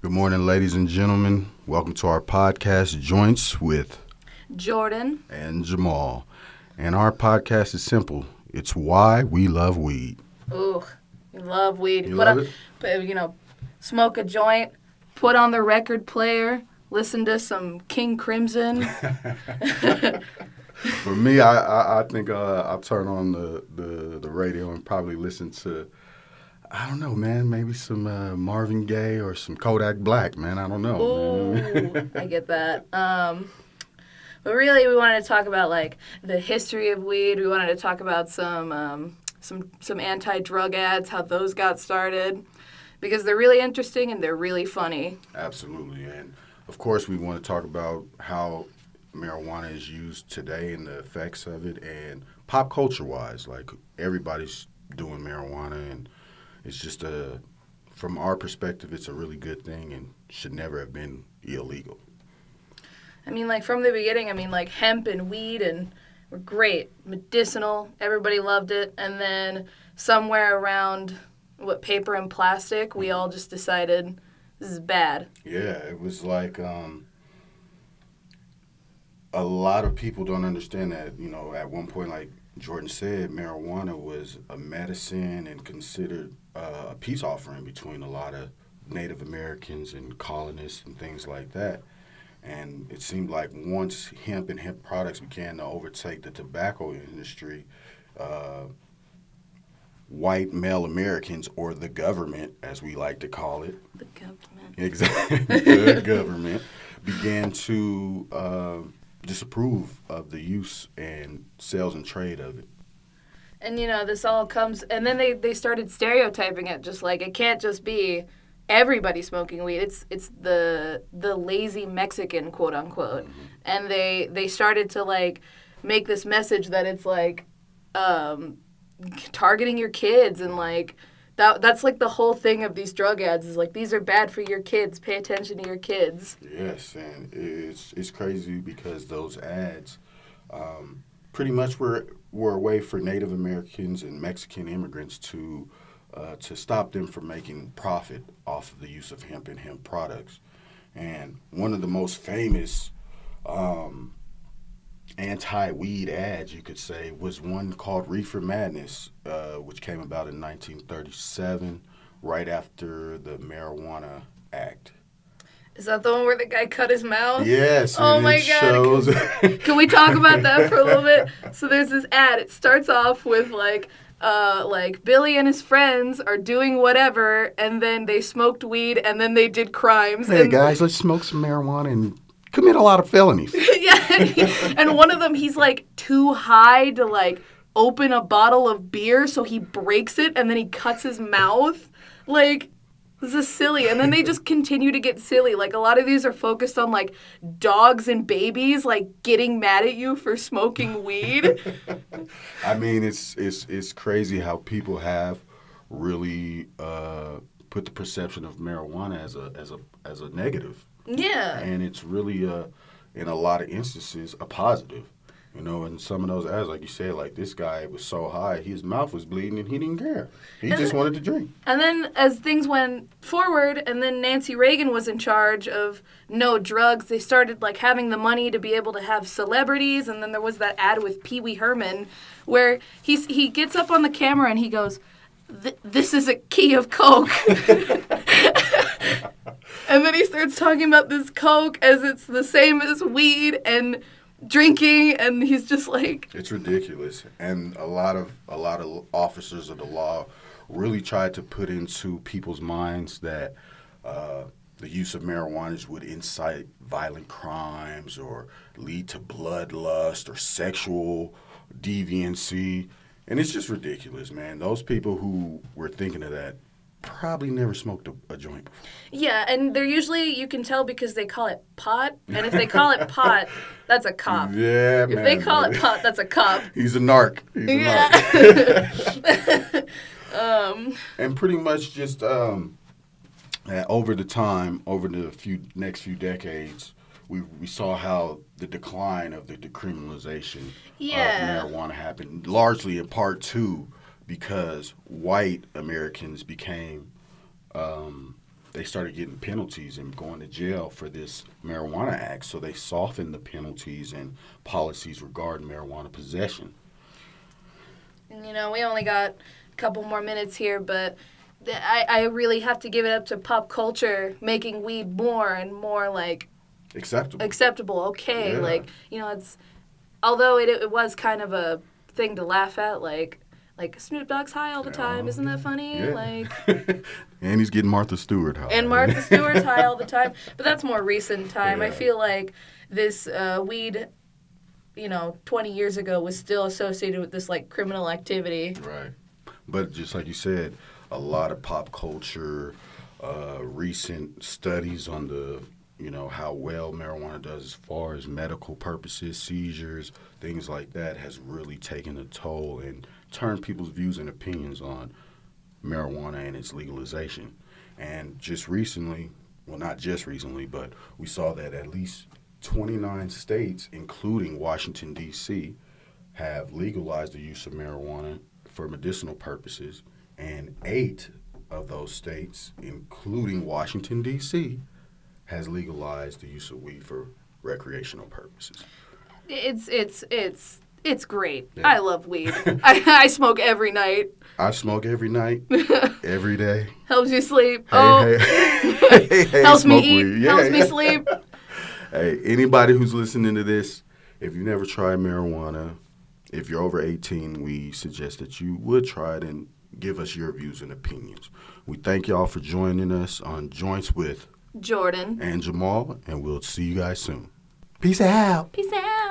Good morning, ladies and gentlemen. Welcome to our podcast, Joints with Jordan and Jamal. And our podcast is simple. It's why we love weed. Ooh, you love weed. You love it? Smoke a joint, put on the record player, listen to some King Crimson. For me, I think I'll turn on the radio and probably listen to, I don't know, man, maybe some Marvin Gaye or some Kodak Black, man. I don't know. Ooh, I get that. But really, we wanted to talk about like the history of weed. We wanted to talk about some anti-drug ads, how those got started, because they're really interesting and they're really funny. Absolutely, and of course, we want to talk about how marijuana is used today and the effects of it, and pop culture-wise, like everybody's doing marijuana, and it's just from our perspective, it's a really good thing and should never have been illegal. I mean, like, from the beginning, like, hemp and weed were great, medicinal, everybody loved it, and then somewhere around, paper and plastic, we all just decided this is bad. Yeah, it was like a lot of people don't understand that, at one point, like Jordan said, marijuana was a medicine and considered a peace offering between a lot of Native Americans and colonists and things like that. And it seemed like once hemp and hemp products began to overtake the tobacco industry, white male Americans, or the government, as we like to call it. The government. Exactly. The government began to disapprove of the use and sales and trade of it. And, this all comes, and then they started stereotyping it, just like, it can't just be everybody smoking weed. It's the lazy Mexican, quote unquote. Mm-hmm. And they started to like make this message that it's like targeting your kids, and like that's like the whole thing of these drug ads is like, these are bad for your kids. Pay attention to your kids. Yes, and it's crazy because those ads pretty much were a way for Native Americans and Mexican immigrants to stop them from making profit off of the use of hemp and hemp products. And one of the most famous anti-weed ads, you could say, was one called Reefer Madness, which came about in 1937, right after the Marijuana Act. Is that the one where the guy cut his mouth? Yes. Oh my God. Can we talk about that for a little bit? So there's this ad. It starts off with like Billy and his friends are doing whatever, and then they smoked weed, and then they did crimes. Hey, guys, let's smoke some marijuana and commit a lot of felonies. Yeah, and one of them, he's like too high to like open a bottle of beer, so he breaks it, and then he cuts his mouth. Like, this is silly. And then they just continue to get silly. Like, a lot of these are focused on, like, dogs and babies, like, getting mad at you for smoking weed. I mean, it's crazy how people have really put the perception of marijuana as a negative. Yeah. And it's really, in a lot of instances, a positive. And some of those ads, like you said, like this guy was so high, his mouth was bleeding and he didn't care. He just wanted to drink. And then as things went forward, and then Nancy Reagan was in charge of no drugs, they started like having the money to be able to have celebrities. And then there was that ad with Pee Wee Herman where he gets up on the camera and he goes, "This is a key of Coke." And then he starts talking about this Coke as it's the same as weed and drinking, and he's just like, it's ridiculous. And a lot of officers of the law really tried to put into people's minds that the use of marijuana would incite violent crimes or lead to bloodlust or sexual deviancy. And it's just ridiculous, man. Those people who were thinking of that probably never smoked a joint before. Yeah, and they're usually, you can tell because they call it pot. And if they call it pot, that's a cop. Yeah, if they call it pot, that's a cop. He's a narc. Narc. And pretty much just over the next few decades, we saw how the decline of the decriminalization of marijuana happened, largely in part two, because white Americans became they started getting penalties and going to jail for this Marijuana Act. So they softened the penalties and policies regarding marijuana possession. And, we only got a couple more minutes here, but I really have to give it up to pop culture making weed more and more, like, acceptable. Okay. Yeah. Like, it's, although it was kind of a thing to laugh at, like Snoop Dogg's high all the time. Isn't that funny? Yeah. Like, and he's getting Martha Stewart high. And Martha Stewart's high all the time. But that's more recent time. Yeah. I feel like this weed, 20 years ago was still associated with this, like, criminal activity. Right. But just like you said, a lot of pop culture, recent studies on the, how well marijuana does as far as medical purposes, seizures, things like that, has really taken a toll and turned people's views and opinions on marijuana and its legalization. And just recently, well, not just recently, but we saw that at least 29 states, including Washington, D.C., have legalized the use of marijuana for medicinal purposes, and 8 of those states, including Washington, D.C., has legalized the use of weed for recreational purposes. It's great. Yeah. I love weed. I smoke every night. I smoke every night, every day. Helps you sleep. Hey, Helps me smoke eat. weed. Yeah, Helps me sleep. Hey, anybody who's listening to this, if you've never tried marijuana, if you're over 18, we suggest that you would try it and give us your views and opinions. We thank y'all for joining us on Joints with Jordan and Jamal, and we'll see you guys soon. Peace out. Peace out.